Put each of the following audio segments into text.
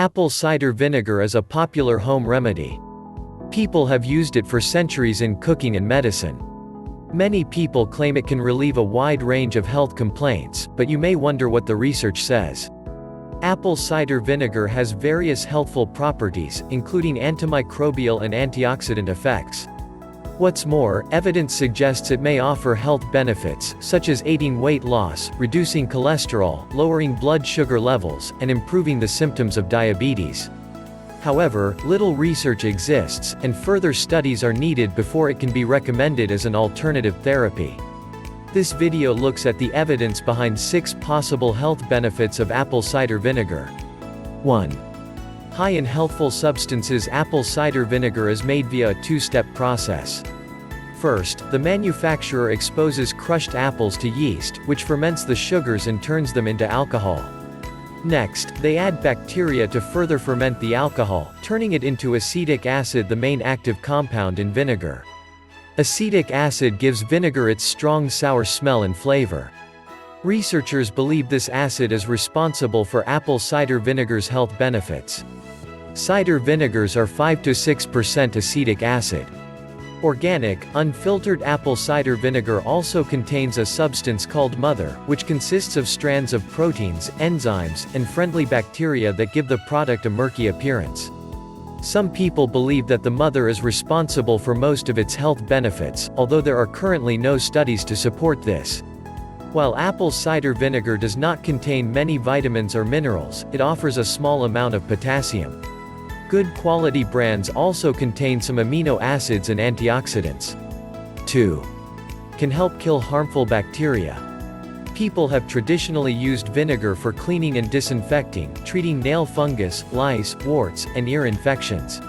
Apple cider vinegar is a popular home remedy. People have used it for centuries in cooking and medicine. Many people claim it can relieve a wide range of health complaints, but you may wonder what the research says. Apple cider vinegar has various healthful properties, including antimicrobial and antioxidant effects. What's more, evidence suggests it may offer health benefits, such as aiding weight loss, reducing cholesterol, lowering blood sugar levels, and improving the symptoms of diabetes. However, little research exists, and further studies are needed before it can be recommended as an alternative therapy. This video looks at the evidence behind 6 possible health benefits of apple cider vinegar. 1. High in healthful substances. Apple cider vinegar is made via a two-step process. First, the manufacturer exposes crushed apples to yeast, which ferments the sugars and turns them into alcohol. Next, they add bacteria to further ferment the alcohol, turning it into acetic acid, the main active compound in vinegar. Acetic acid gives vinegar its strong sour smell and flavor. Researchers believe this acid is responsible for apple cider vinegar's health benefits. Cider vinegars are 5 to 6% acetic acid. Organic, unfiltered apple cider vinegar also contains a substance called mother, which consists of strands of proteins, enzymes, and friendly bacteria that give the product a murky appearance. Some people believe that the mother is responsible for most of its health benefits, although there are currently no studies to support this. While apple cider vinegar does not contain many vitamins or minerals, it offers a small amount of potassium. Good quality brands also contain some amino acids and antioxidants. 2. Can help kill harmful bacteria. People have traditionally used vinegar for cleaning and disinfecting, treating nail fungus, lice, warts, and ear infections.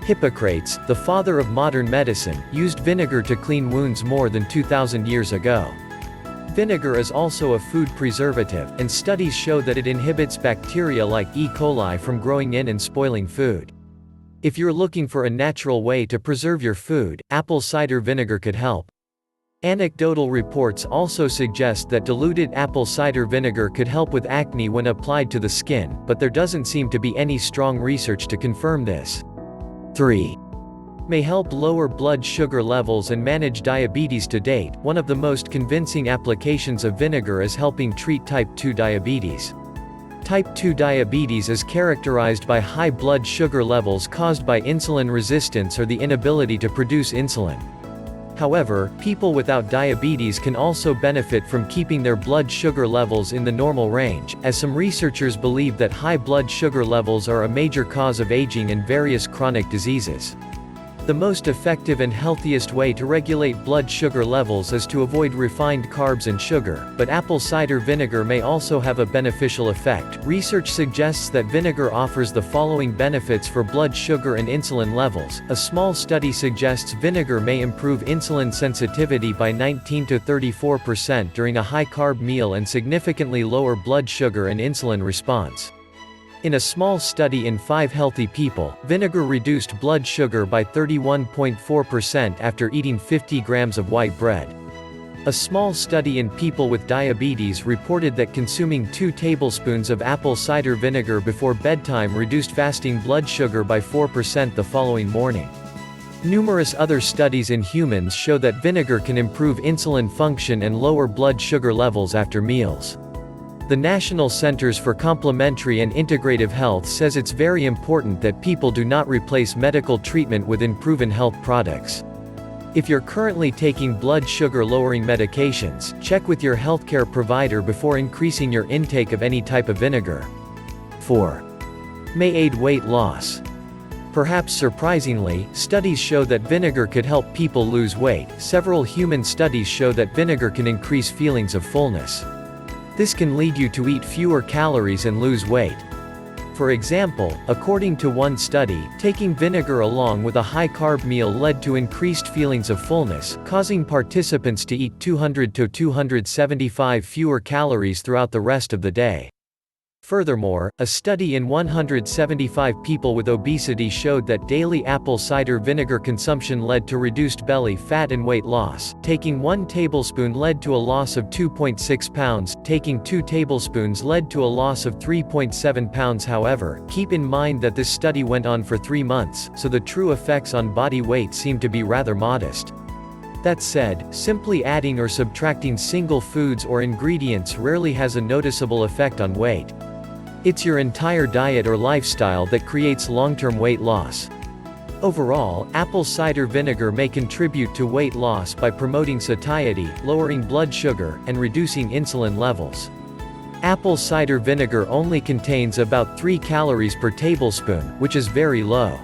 Hippocrates, the father of modern medicine, used vinegar to clean wounds more than 2,000 years ago. Vinegar is also a food preservative, and studies show that it inhibits bacteria like E. coli from growing in and spoiling food. If you're looking for a natural way to preserve your food, apple cider vinegar could help. Anecdotal reports also suggest that diluted apple cider vinegar could help with acne when applied to the skin, but there doesn't seem to be any strong research to confirm this. 3. May help lower blood sugar levels and manage diabetes. To date, one of the most convincing applications of vinegar is helping treat type 2 diabetes. Type 2 diabetes is characterized by high blood sugar levels caused by insulin resistance or the inability to produce insulin. However, people without diabetes can also benefit from keeping their blood sugar levels in the normal range, as some researchers believe that high blood sugar levels are a major cause of aging and various chronic diseases. The most effective and healthiest way to regulate blood sugar levels is to avoid refined carbs and sugar, but apple cider vinegar may also have a beneficial effect. Research suggests that vinegar offers the following benefits for blood sugar and insulin levels. A small study suggests vinegar may improve insulin sensitivity by 19 to 34% during a high-carb meal and significantly lower blood sugar and insulin response. In a small study in 5 healthy people, vinegar reduced blood sugar by 31.4% after eating 50 grams of white bread. A small study in people with diabetes reported that consuming 2 tablespoons of apple cider vinegar before bedtime reduced fasting blood sugar by 4% the following morning. Numerous other studies in humans show that vinegar can improve insulin function and lower blood sugar levels after meals. The National Centers for Complementary and Integrative Health says it's very important that people do not replace medical treatment with unproven health products. If you're currently taking blood sugar lowering medications, check with your healthcare provider before increasing your intake of any type of vinegar. 4. May aid weight loss. Perhaps surprisingly, studies show that vinegar could help people lose weight. Several human studies show that vinegar can increase feelings of fullness. This can lead you to eat fewer calories and lose weight. For example, according to one study, taking vinegar along with a high-carb meal led to increased feelings of fullness, causing participants to eat 200 to 275 fewer calories throughout the rest of the day. Furthermore, a study in 175 people with obesity showed that daily apple cider vinegar consumption led to reduced belly fat and weight loss. Taking 1 tablespoon led to a loss of 2.6 pounds, taking 2 tablespoons led to a loss of 3.7 pounds. However, keep in mind that this study went on for 3 months, so the true effects on body weight seem to be rather modest. That said, simply adding or subtracting single foods or ingredients rarely has a noticeable effect on weight. It's your entire diet or lifestyle that creates long-term weight loss. Overall, apple cider vinegar may contribute to weight loss by promoting satiety, lowering blood sugar, and reducing insulin levels. Apple cider vinegar only contains about 3 calories per tablespoon, which is very low.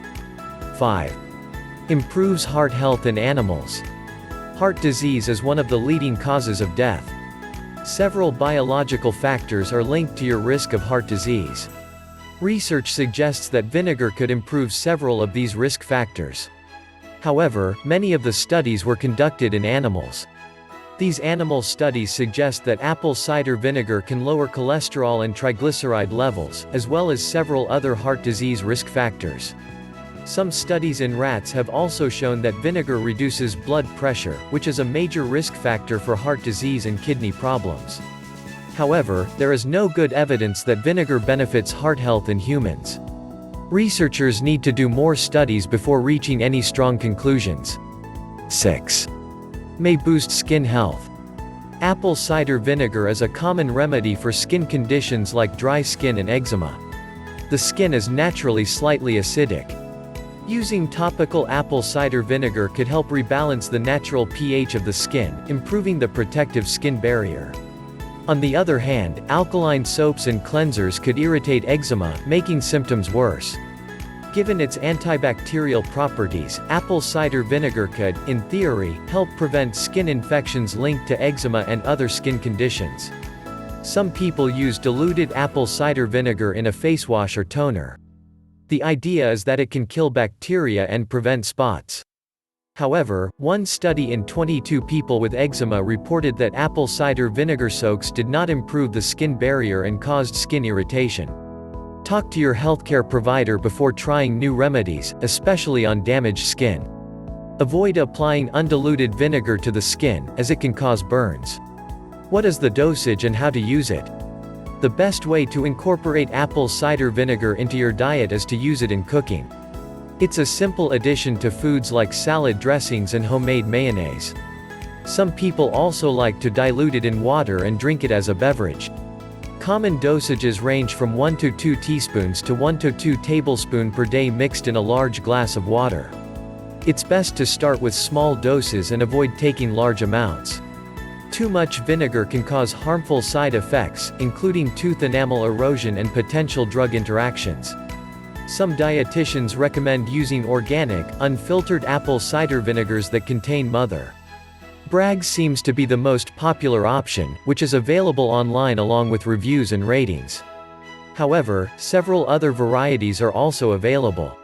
5. Improves heart health in animals. Heart disease is one of the leading causes of death. Several biological factors are linked to your risk of heart disease. Research suggests that vinegar could improve several of these risk factors. However, many of the studies were conducted in animals. These animal studies suggest that apple cider vinegar can lower cholesterol and triglyceride levels, as well as several other heart disease risk factors. Some studies in rats have also shown that vinegar reduces blood pressure, which is a major risk factor for heart disease and kidney problems. However, there is no good evidence that vinegar benefits heart health in humans. Researchers need to do more studies before reaching any strong conclusions. 6. May boost skin health. Apple cider vinegar is a common remedy for skin conditions like dry skin and eczema. The skin is naturally slightly acidic. Using topical apple cider vinegar could help rebalance the natural pH of the skin, improving the protective skin barrier. On the other hand, alkaline soaps and cleansers could irritate eczema, making symptoms worse. Given its antibacterial properties, apple cider vinegar could, in theory, help prevent skin infections linked to eczema and other skin conditions. Some people use diluted apple cider vinegar in a face wash or toner. The idea is that it can kill bacteria and prevent spots. However, one study in 22 people with eczema reported that apple cider vinegar soaks did not improve the skin barrier and caused skin irritation. Talk to your healthcare provider before trying new remedies, especially on damaged skin. Avoid applying undiluted vinegar to the skin, as it can cause burns. What is the dosage and how to use it? The best way to incorporate apple cider vinegar into your diet is to use it in cooking. It's a simple addition to foods like salad dressings and homemade mayonnaise. Some people also like to dilute it in water and drink it as a beverage. Common dosages range from 1 to 2 teaspoons to 1 to 2 tablespoons per day mixed in a large glass of water. It's best to start with small doses and avoid taking large amounts. Too much vinegar can cause harmful side effects, including tooth enamel erosion and potential drug interactions. Some dietitians recommend using organic, unfiltered apple cider vinegars that contain Mother Bragg's seems to be the most popular option, which is available online along with reviews and ratings. However, several other varieties are also available.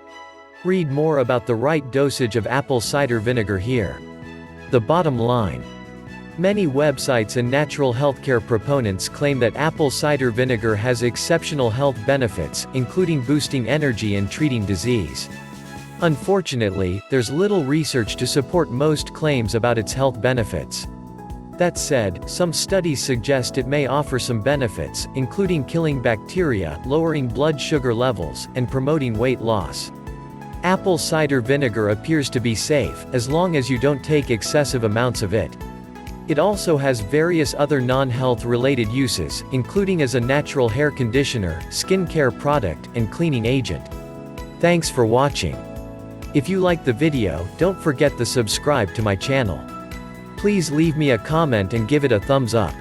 Read more about the right dosage of apple cider vinegar here. The bottom line. Many websites and natural healthcare proponents claim that apple cider vinegar has exceptional health benefits, including boosting energy and treating disease. Unfortunately, there's little research to support most claims about its health benefits. That said, some studies suggest it may offer some benefits, including killing bacteria, lowering blood sugar levels, and promoting weight loss. Apple cider vinegar appears to be safe, as long as you don't take excessive amounts of it. It also has various other non-health related uses, including as a natural hair conditioner, skincare product, and cleaning agent. Thanks for watching. If you liked the video, don't forget to subscribe to my channel. Please leave me a comment and give it a thumbs up.